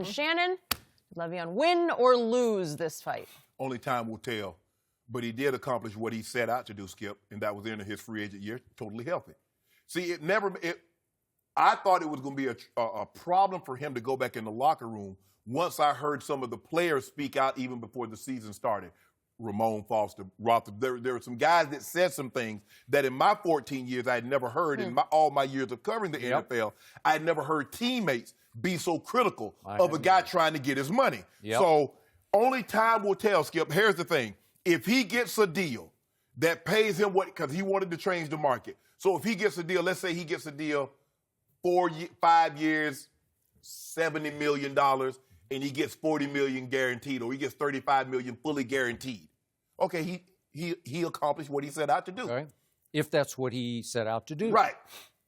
Shannon, did Le'Veon win or lose this fight? Only time will tell. But he did accomplish what he set out to do, Skip, and that was into his free agent year, totally healthy. See, I thought it was going to be a problem for him to go back in the locker room once I heard some of the players speak out even before the season started. Ramon Foster, Roth, there were some guys that said some things that in my 14 years I had never heard. In all my years of covering the NFL, I had never heard teammates be so critical of a guy trying to get his money. So only time will tell, Skip. Here's the thing. If he gets a deal that pays him what, because he wanted to change the market. So if he gets a deal, let's say he gets a deal 5 years, $70 million, and he gets $40 million guaranteed, or he gets $35 million fully guaranteed. Okay, he accomplished what he set out to do. Okay. If that's what he set out to do. Right.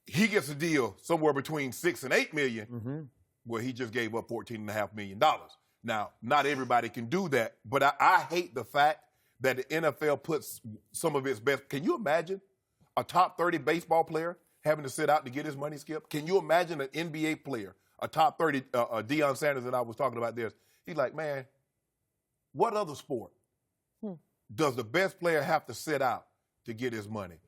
He gets a deal somewhere between $6 and $8 million, where he just gave up $14.5 million. Now, not everybody can do that, but I hate the fact that the NFL puts some of its best. Can you imagine a top 30 baseball player having to sit out to get his money, Skip? Can you imagine an NBA player, a top 30, Deion Sanders that I was talking about this? He's like, man, what other sport does the best player have to sit out to get his money?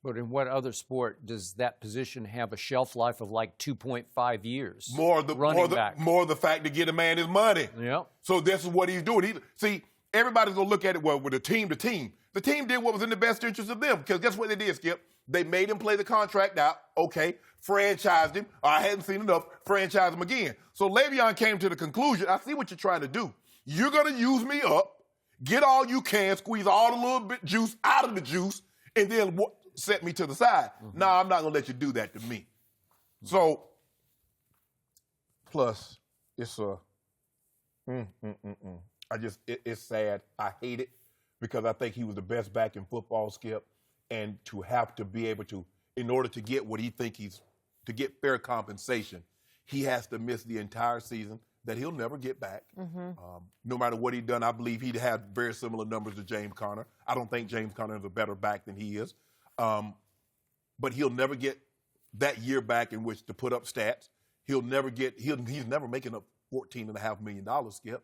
But in what other sport does that position have a shelf life of like 2.5 years? More the fact to get a man his money. Yeah. So this is what he's doing. See, everybody's going to look at it, well, with the team. The team did what was in the best interest of them, because guess what they did, Skip? They made him play the contract out. Okay, franchised him. I hadn't seen enough. Franchise him again. So Le'Veon came to the conclusion, I see what you're trying to do. You're going to use me up, get all you can, squeeze all the little bit juice out of the juice, and then set me to the side. No, I'm not going to let you do that to me. So, plus, it's it's sad. I hate it because I think he was the best back in football, Skip, and to have to be able to, in order to get what he thinks to get fair compensation, he has to miss the entire season that he'll never get back. No matter what he'd done, I believe he'd have very similar numbers to James Conner. I don't think James Conner is a better back than he is. But he'll never get that year back in which to put up stats. He's never making up $14.5 million, Skip.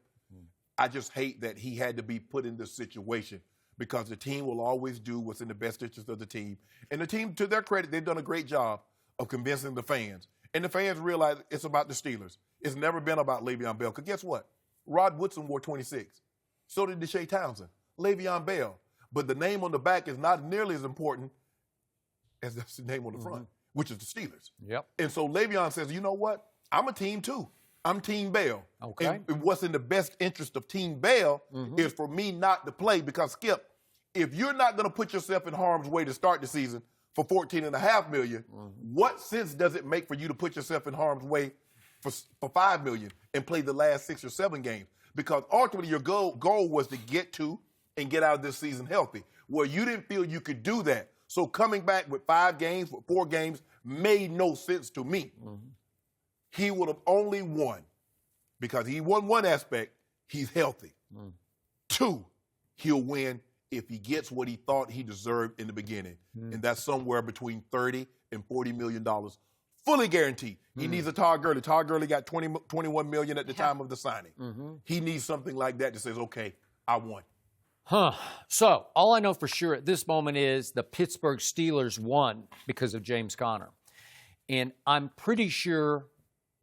I just hate that he had to be put in this situation, because the team will always do what's in the best interest of the team. And the team, to their credit, they've done a great job of convincing the fans. And the fans realize it's about the Steelers. It's never been about Le'Veon Bell. Because guess what? Rod Woodson wore 26. So did Deshae Townsend. Le'Veon Bell. But the name on the back is not nearly as important as the name on the front, which is the Steelers. And so Le'Veon says, you know what? I'm a team too. I'm Team Bell. Okay. And what's in the best interest of Team Bell is for me not to play, because, Skip, if you're not going to put yourself in harm's way to start the season for $14.5 million, what sense does it make for you to put yourself in harm's way for $5 million and play the last 6 or 7 games? Because ultimately your goal was to get to and get out of this season healthy. Well, you didn't feel you could do that. So coming back with 5 games, with 4 games, made no sense to me. He would have only won because he won one aspect, he's healthy. 2, he'll win if he gets what he thought he deserved in the beginning. And that's somewhere between $30 and $40 million, fully guaranteed. He needs a Todd Gurley. Todd Gurley got $21 million at the time of the signing. He needs something like that that says, okay, I won. So all I know for sure at this moment is the Pittsburgh Steelers won because of James Conner. And I'm pretty sure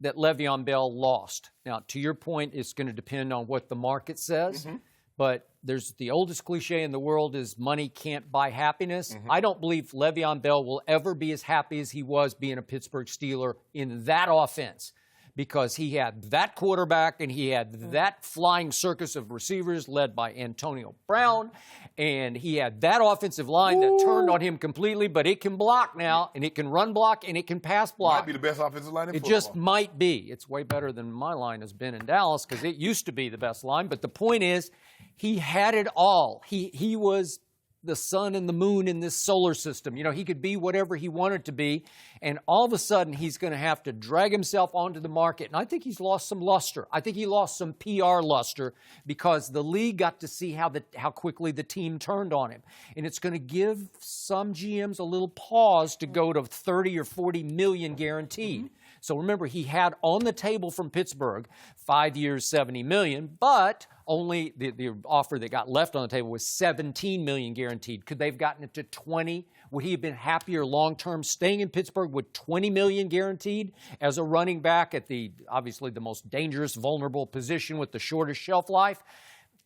that Le'Veon Bell lost. Now, to your point, it's going to depend on what the market says. But there's the oldest cliche in the world is money can't buy happiness. I don't believe Le'Veon Bell will ever be as happy as he was being a Pittsburgh Steeler in that offense, because he had that quarterback and he had that flying circus of receivers led by Antonio Brown, and he had that offensive line that turned on him completely, but it can block now, and it can run block, and it can pass block. Might be the best offensive line in football. It just might be. It's way better than my line has been in Dallas, because it used to be the best line, but the point is he had it all. He was the sun and the moon in this solar system. You know, he could be whatever he wanted to be, and all of a sudden he's going to have to drag himself onto the market. And I think he's lost some luster. I think he lost some PR luster because the league got to see how quickly the team turned on him. And it's going to give some GMs a little pause to go to 30 or 40 million guaranteed. So remember, he had on the table from Pittsburgh 5 years, $70 million, but only the offer that got left on the table was $17 million guaranteed. Could they have gotten it to 20? Would he have been happier long-term staying in Pittsburgh with $20 million guaranteed as a running back at obviously the most dangerous, vulnerable position with the shortest shelf life?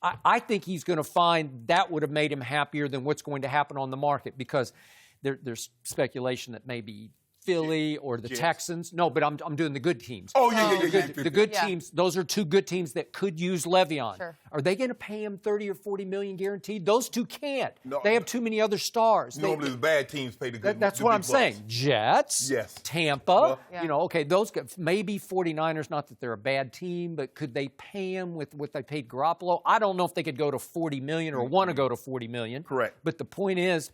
I think he's going to find that would have made him happier than what's going to happen on the market, because there's speculation that maybe Philly or the Texans. No, but I'm doing the good teams. Oh, yeah. The good teams, those are two good teams that could use Le'Veon. Sure. Are they going to pay him $30 or $40 million guaranteed? Those two can't. No, they have too many other stars. Normally, the bad teams pay the good. That's the what big I'm bucks. saying. Jets, Yes. Tampa, Yeah. okay, those guys, maybe 49ers, not that they're a bad team, but could they pay him with what they paid Garoppolo? I don't know if they could go to $40 million or want to go to $40 million. Correct. But the point is,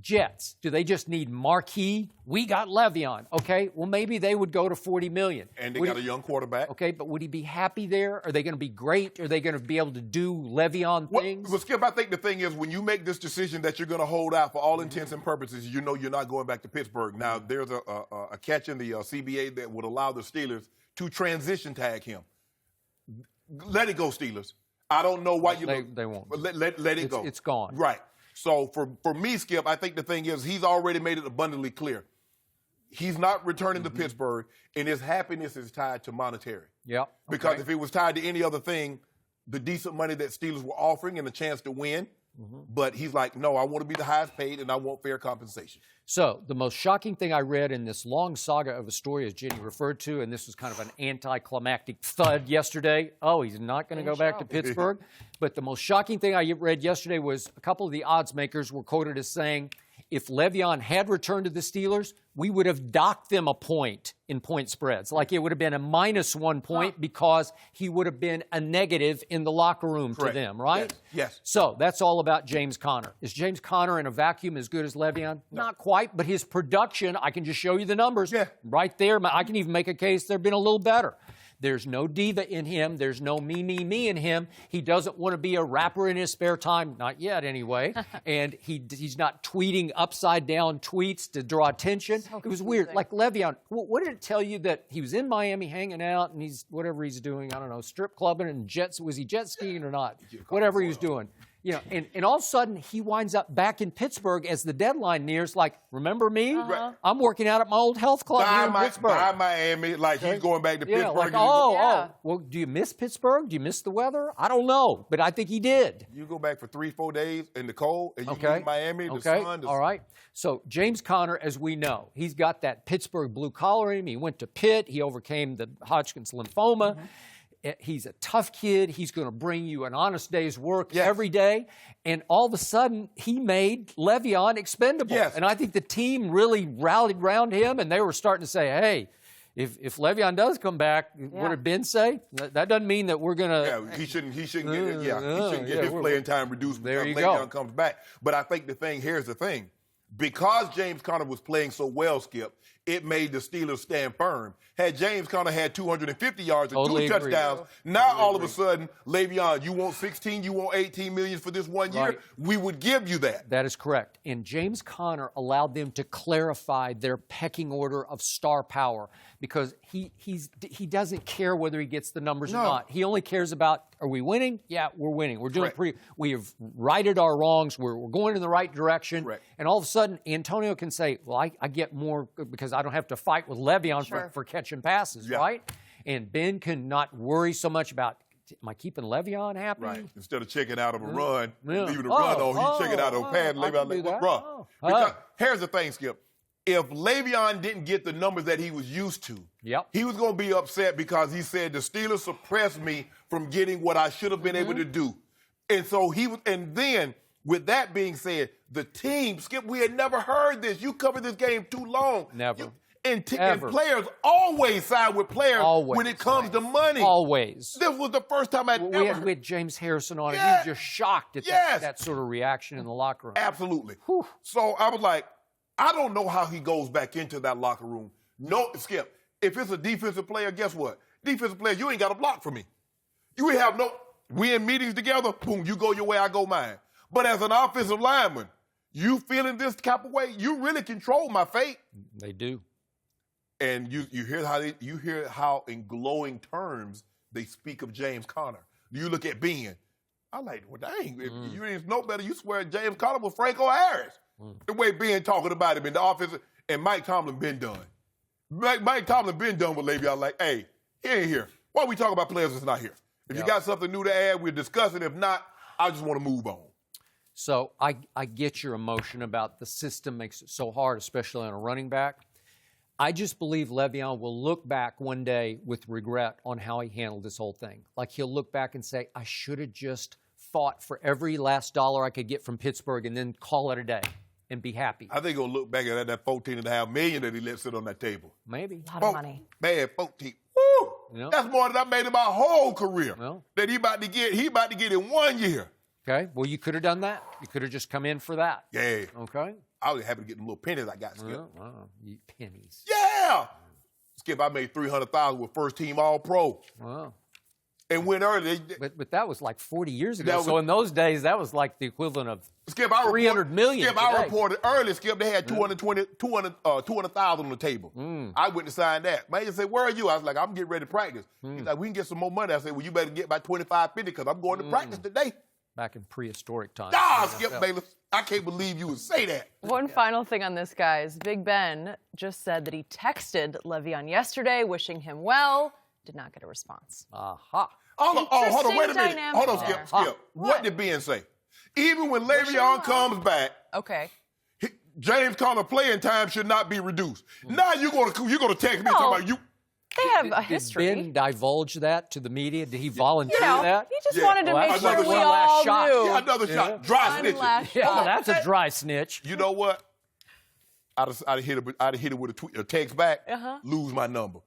Jets, do they just need marquee? We got Le'Veon. Okay, well, maybe they would go to $40 million. And they got a young quarterback. Okay, but would he be happy there? Are they going to be great? Are they going to be able to do Le'Veon things? Well, Skip, I think the thing is, when you make this decision that you're going to hold out for all intents and purposes, you know you're not going back to Pittsburgh. Now, there's a catch in the CBA that would allow the Steelers to transition tag him. Let it go, Steelers. I don't know why you... They won't. Let it go. It's gone. Right. So for me, Skip, I think the thing is he's already made it abundantly clear. He's not returning to Pittsburgh, and his happiness is tied to monetary. Yep. Because if it was tied to any other thing, the decent money that Steelers were offering and the chance to win, but he's like, no, I want to be the highest paid and I want fair compensation. So the most shocking thing I read in this long saga of a story, as Jenny referred to, and this was kind of an anticlimactic thud yesterday. Oh, he's not going to go back to Pittsburgh. But the most shocking thing I read yesterday was a couple of the odds makers were quoted as saying, if Le'Veon had returned to the Steelers, we would have docked them a point in point spreads. Like it would have been a -1 point because he would have been a negative in the locker room to them, right? Yes. So that's all about James Conner. Is James Conner in a vacuum as good as Le'Veon? No. Not quite, but his production, I can just show you the numbers. Yeah. Right there. I can even make a case they've been a little better. There's no diva in him. There's no me in him. He doesn't want to be a rapper in his spare time. Not yet, anyway. And he's not tweeting upside-down tweets to draw attention. So it was weird. Like Le'Veon, what did it tell you that he was in Miami hanging out and he's whatever he's doing, I don't know, strip clubbing and was he jet skiing or not? Whatever he was doing. You know, and all of a sudden, he winds up back in Pittsburgh as the deadline nears, like, remember me? I'm working out at my old health club here in Pittsburgh. By Miami, like he's going back to Pittsburgh. Like, oh. Well, do you miss Pittsburgh? Do you miss the weather? I don't know, but I think he did. You go back for 3-4 days in the cold, and you leave Miami, the sun. All right. So James Conner, as we know, he's got that Pittsburgh blue collar in him. He went to Pitt. He overcame the Hodgkin's lymphoma. He's a tough kid. He's going to bring you an honest day's work every day. And all of a sudden, he made Le'Veon expendable. Yes. And I think the team really rallied around him, and they were starting to say, hey, if Le'Veon does come back, what did Ben say? That doesn't mean that we're going to... Yeah, he shouldn't get his playing time reduced because Le'Veon comes back. But I think here's the thing. Because James Conner was playing so well, Skip, it made the Steelers stand firm. Had James Conner had 250 yards and 2 touchdowns, now all of a sudden, Le'Veon, you want 16, you want 18 million for this 1 year? We would give you that. That is correct. And James Conner allowed them to clarify their pecking order of star power because he doesn't care whether he gets the numbers or not. He only cares about, are we winning? Yeah, we're winning. We're doing we have righted our wrongs. We're going in the right direction. And all of a sudden, Antonio can say, well, I get more because I don't have to fight with Le'Veon for catching passes, right? And Ben can not worry so much about, am I keeping Le'Veon happy? Right. Instead of checking out of a run, leaving a run on, he's checking out of a pad and Le'Veon like, run. Because here's the thing, Skip. If Le'Veon didn't get the numbers that he was used to, he was going to be upset because he said the Steelers suppressed me from getting what I should have been able to do. And so and then with that being said, the team, Skip, we had never heard this. You covered this game too long. Never. And players always side with players when it comes to money. Always. This was the first time I'd ever heard. We had James Harrison on it. He was just shocked at that sort of reaction in the locker room. Absolutely. So I was like, I don't know how he goes back into that locker room. No, Skip, if it's a defensive player, guess what? Defensive player, you ain't got a block for me. You ain't have we in meetings together, boom, you go your way, I go mine. But as an offensive lineman, you feeling this type of way, you really control my fate. They do. And you hear how in glowing terms they speak of James Conner. You look at Ben. I'm like, well, dang, if you didn't know better, you swear James Conner was Franco Harris. The way Ben talking about him in the office, and Mike Tomlin been done. Mike Tomlin been done with Le'Veon. Like, hey, he ain't here. Why we talk about players that's not here? If you got something new to add, we're discussing. If not, I just want to move on. So I get your emotion about the system makes it so hard, especially on a running back. I just believe Le'Veon will look back one day with regret on how he handled this whole thing. Like he'll look back and say, I should have just fought for every last dollar I could get from Pittsburgh and then call it a day and be happy. I think he'll look back at that $14.5 million that he let sit on that table. Maybe. A lot of money. Man, 14. Woo! Yep. That's more than I made in my whole career. Well. That he about to get in 1 year. Okay. Well, you could have done that. You could have just come in for that. Yeah. Okay. I was happy to get the little pennies I got, Skip. You pennies. Yeah. Skip, I made $300,000 with first team All-Pro. Wow. And went early. But that was like 40 years ago. So in those days, that was like the equivalent of Skip, $300 million. Skip, I reported early, Skip, they had $200,000 on the table. I went to sign that. Man said, where are you? I was like, I'm getting ready to practice. He's like, we can get some more money. I said, well, you better get about $25.50 because I'm going to practice today. back in prehistoric times. Skip Bayless. I can't believe you would say that. One final thing on this, guys. Big Ben just said that he texted Le'Veon yesterday, wishing him well. Did not get a response. Aha. Hold on, wait a minute. Interesting Hold on, dynamic Skip. there. What did Ben say? Even when Le'Veon comes back, Okay. James Conner playing time should not be reduced. Now you're gonna text me talking about you. They have a history. Did Ben divulge that to the media? Did he volunteer You know, that? he just wanted to make sure we one all last shot. knew. Yeah, another shot. Dry One snitching. last Yeah, shot. that's a dry snitch. You know what? I'd hit it with a text back. Lose my number.